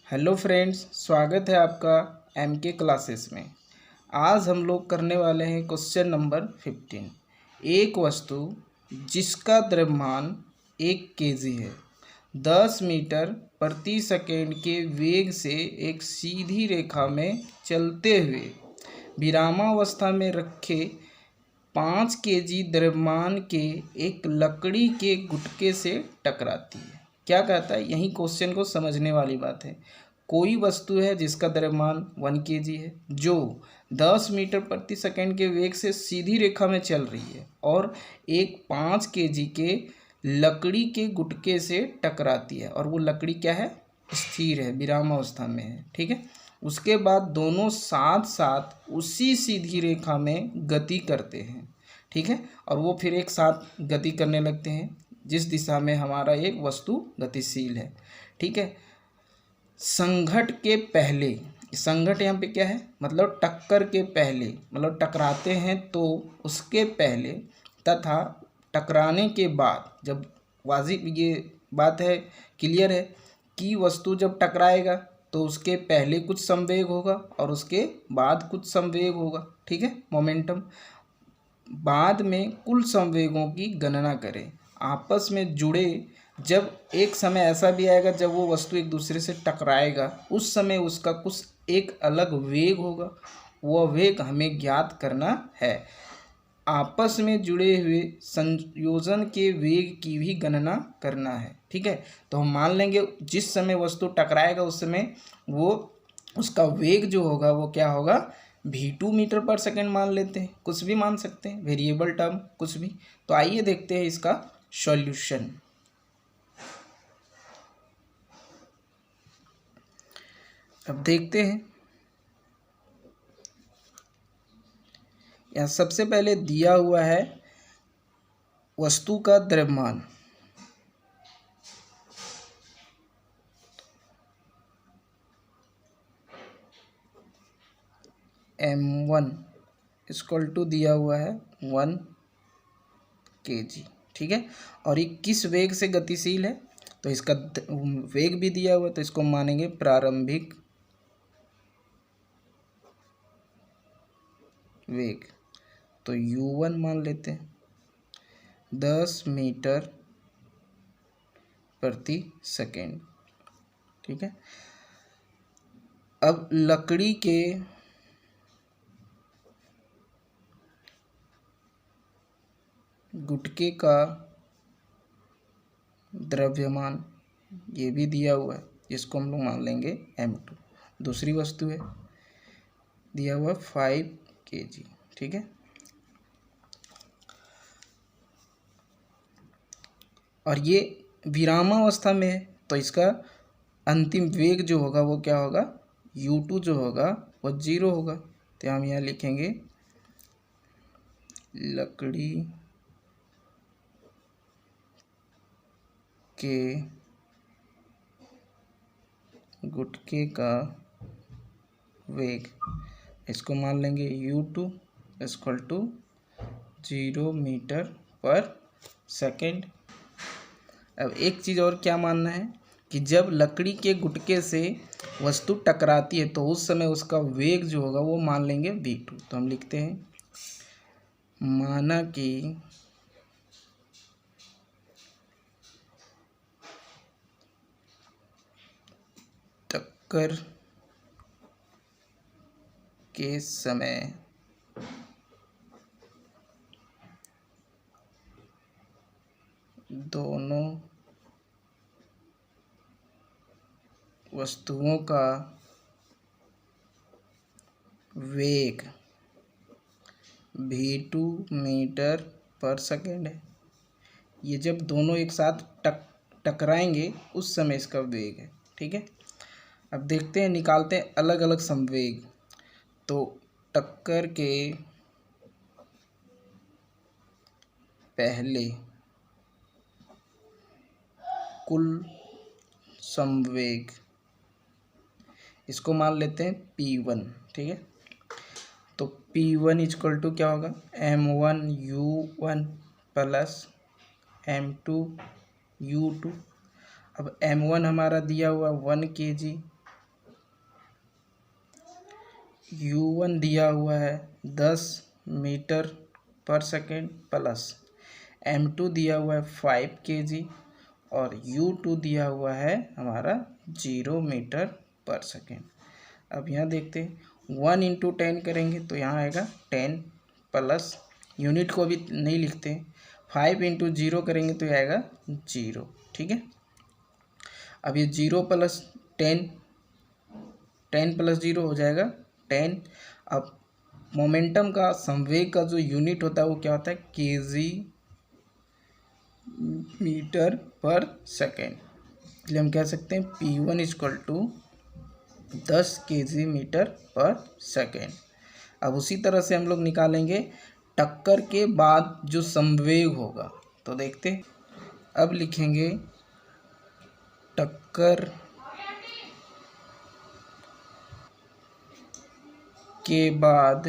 Hello friends, स्वागत है आपका एमके क्लासेस में। आज हम लोग करने वाले हैं क्वेश्चन नंबर 15। एक वस्तु जिसका द्रव्यमान 1 केजी है 10 मीटर प्रति सेकेंड के वेग से एक सीधी रेखा में चलते हुए विरामावस्था में रखे 5 केजी द्रव्यमान के एक लकड़ी के गुटके से टकराती है। क्या कहता है, यही क्वेश्चन को समझने वाली बात है। कोई वस्तु है जिसका द्रव्यमान 1 केजी है, जो 10 मीटर प्रति सेकंड के वेग से सीधी रेखा में चल रही है और एक 5 केजी के लकड़ी के गुटके से टकराती है, और वो लकड़ी क्या है, स्थिर है, विरामावस्था में है। ठीक है। उसके बाद दोनों साथ साथ उसी सीधी रेखा में गति करते हैं। ठीक है। और वो फिर एक साथ गति करने लगते हैं जिस दिशा में हमारा एक वस्तु गतिशील है। ठीक है। संघट के पहले, संघट यहाँ पे क्या है, मतलब टक्कर के पहले, मतलब टकराते हैं तो उसके पहले तथा टकराने के बाद, जब वाजिब ये बात है, क्लियर है कि वस्तु जब टकराएगा तो उसके पहले कुछ संवेग होगा और उसके बाद कुछ संवेग होगा। ठीक है, मोमेंटम। बाद में कुल संवेगों की गणना करें। आपस में जुड़े, जब एक समय ऐसा भी आएगा जब वो वस्तु एक दूसरे से टकराएगा, उस समय उसका कुछ एक अलग वेग होगा, वह वेग हमें ज्ञात करना है। आपस में जुड़े हुए संयोजन के वेग की भी गणना करना है। ठीक है। तो हम मान लेंगे जिस समय वस्तु टकराएगा उस समय वो उसका वेग जो होगा वो क्या होगा, v2 मीटर पर सेकेंड मान लेते हैं, कुछ भी मान सकते हैं, वेरिएबल टर्म कुछ भी। तो आइए देखते हैं इसका सॉल्यूशन। अब देखते हैं, यहाँ सबसे पहले दिया हुआ है वस्तु का द्रव्यमान m1 इक्वल टू दिया हुआ है 1 kg। ठीक है। और ये किस वेग से गतिशील है, तो इसका वेग भी दिया हुआ है, तो इसको मानेंगे प्रारंभिक वेग। तो u1 मान लेते हैं 10 मीटर प्रति सेकेंड। ठीक है। अब लकड़ी के गुटके का द्रव्यमान ये भी दिया हुआ है, जिसको हम लोग मान लेंगे m2। दूसरी वस्तु है, दिया हुआ 5 kg। ठीक है। और ये विरामावस्था में है, तो इसका अंतिम वेग जो होगा वो क्या होगा, u2 जो होगा वो 0 होगा। तो हम यहाँ लिखेंगे लकड़ी के गुटके का वेग, इसको मान लेंगे u2 equal to 0 metre per second. अब एक चीज़ और क्या मानना है कि जब लकड़ी के गुटके से वस्तु टकराती है तो उस समय उसका वेग जो होगा वो मान लेंगे v2। तो हम लिखते हैं माना कि टक्कर के समय दोनों वस्तुओं का वेग v2 मीटर पर सेकेंड है। ये जब दोनों एक साथ टकराएंगे उस समय इसका वेग है। ठीक है। अब देखते हैं, निकालते हैं अलग अलग संवेग। तो टक्कर के पहले कुल संवेग, इसको मान लेते हैं p1। ठीक है। तो p1 इक्वल टू क्या होगा, m1 u1 plus m2 u2। अब m1 हमारा दिया हुआ 1 kg u1 दिया हुआ है 10 metre per second plus m2 दिया हुआ है 5 kg और u2 दिया हुआ है हमारा 0 मीटर पर सेकेंड। अब यहाँ देखते हैं 1 इंटू 10 करेंगे तो यहाँ आएगा 10 प्लस यूनिट को भी नहीं लिखते, 5 इंटू 0 करेंगे तो ये आएगा 0। ठीक है, अब ये 0 प्लस 10, 10 प्लस 0 हो जाएगा 10। अब मोमेंटम का संवेग का जो यूनिट होता है वो क्या होता है, केजी मीटर पर सेकेंड। इसलिए हम कह सकते हैं P1 equal to 10 kg metre per second. अब उसी तरह से हम लोग निकालेंगे टक्कर के बाद जो संवेग होगा। तो देखते हैं, अब लिखेंगे टक्कर के बाद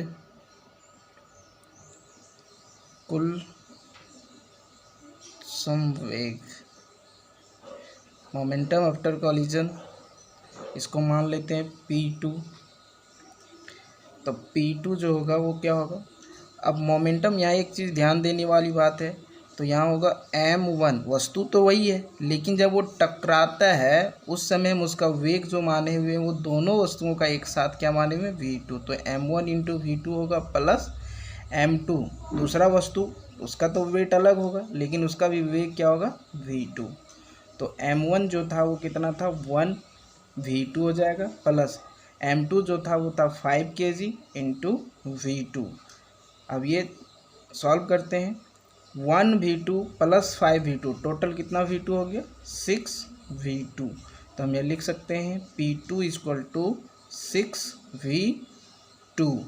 कुल संवेग, मोमेंटम आफ्टर कॉलिजन, इसको मान लेते हैं P2। तो P2 जो होगा वो क्या होगा, अब मोमेंटम, यहाँ एक चीज़ ध्यान देने वाली बात है, तो यहाँ होगा m1, वस्तु तो वही है लेकिन जब वो टकराता है उस समय हम उसका वेग जो माने हुए हैं वो दोनों वस्तुओं का एक साथ क्या माने हुए v2, तो m1 इंटू v2 होगा प्लस m2, दूसरा वस्तु उसका तो वेट अलग होगा लेकिन उसका भी वेग क्या होगा v2। तो m1 जो था वो कितना था 1 v2 हो जाएगा प्लस m2 जो था वो था 5 kg इंटू v2। अब ये सॉल्व करते हैं, 1 v2 प्लस 5 v2 टोटल कितना v2 हो गया 6 v2। तो हम ये लिख सकते हैं P2 इक्वल टू 6 v2।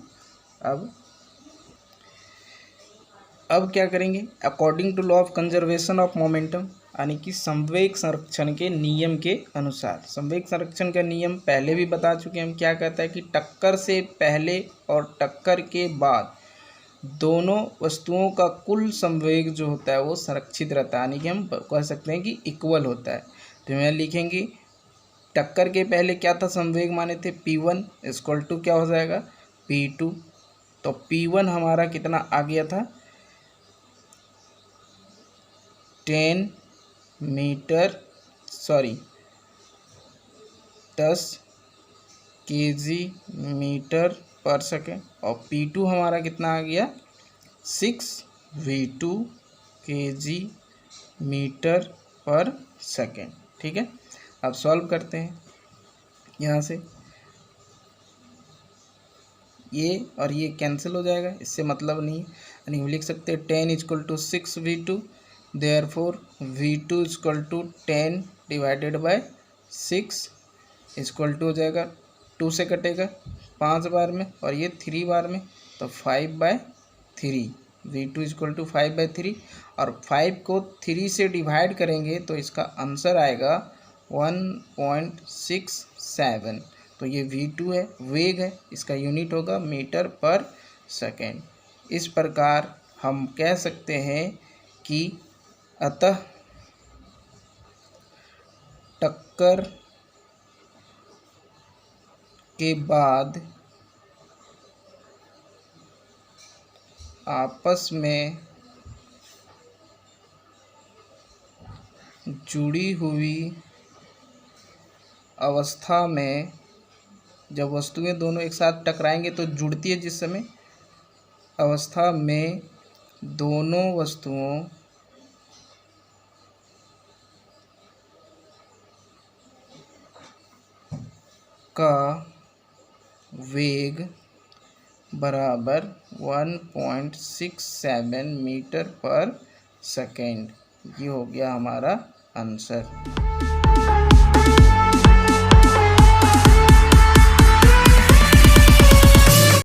अब क्या करेंगे, according to law of conservation of momentum, यानी कि संवेग संरक्षण के नियम के अनुसार। संवेग संरक्षण का नियम पहले भी बता चुके हैं हम, क्या कहता है कि टक्कर से पहले और टक्कर के बाद दोनों वस्तुओं का कुल संवेग जो होता है वो संरक्षित रहता है, यानी कि हम कह सकते हैं कि इक्वल होता है। तो मैं लिखेंगे टक्कर के पहले क्या था, संवेग माने थे P1 इक्वल टू क्या हो जाएगा P2। तो P1 हमारा कितना आ गया था 10 kg मीटर पर सेकेंड और P2 हमारा कितना आ गया 6 v2 kg metre per second. ठीक है, अब सॉल्व करते हैं, यहाँ से ये और ये कैंसिल हो जाएगा, इससे मतलब नहीं है, यानी हम लिख सकते हैं 10 equal to 6 v2, therefore v2 equal to 10 divided by 6 equal to हो जाएगा 2 से कटेगा 5 बार में और ये 3 बार में, तो 5/3 v2 इक्वल टू 5/3 और 5 को 3 से डिवाइड करेंगे तो इसका आंसर आएगा 1.67। तो ये v2 है, वेग है, इसका यूनिट होगा मीटर पर सेकेंड। इस प्रकार हम कह सकते हैं कि अतः टक्कर के बाद आपस में जुड़ी हुई अवस्था में, जब वस्तुएं दोनों एक साथ टकराएंगे तो जुड़ती है, जिस समय अवस्था में दोनों वस्तुओं का वेग बराबर 1.67 मीटर पर सेकेंड। ये हो गया हमारा आंसर।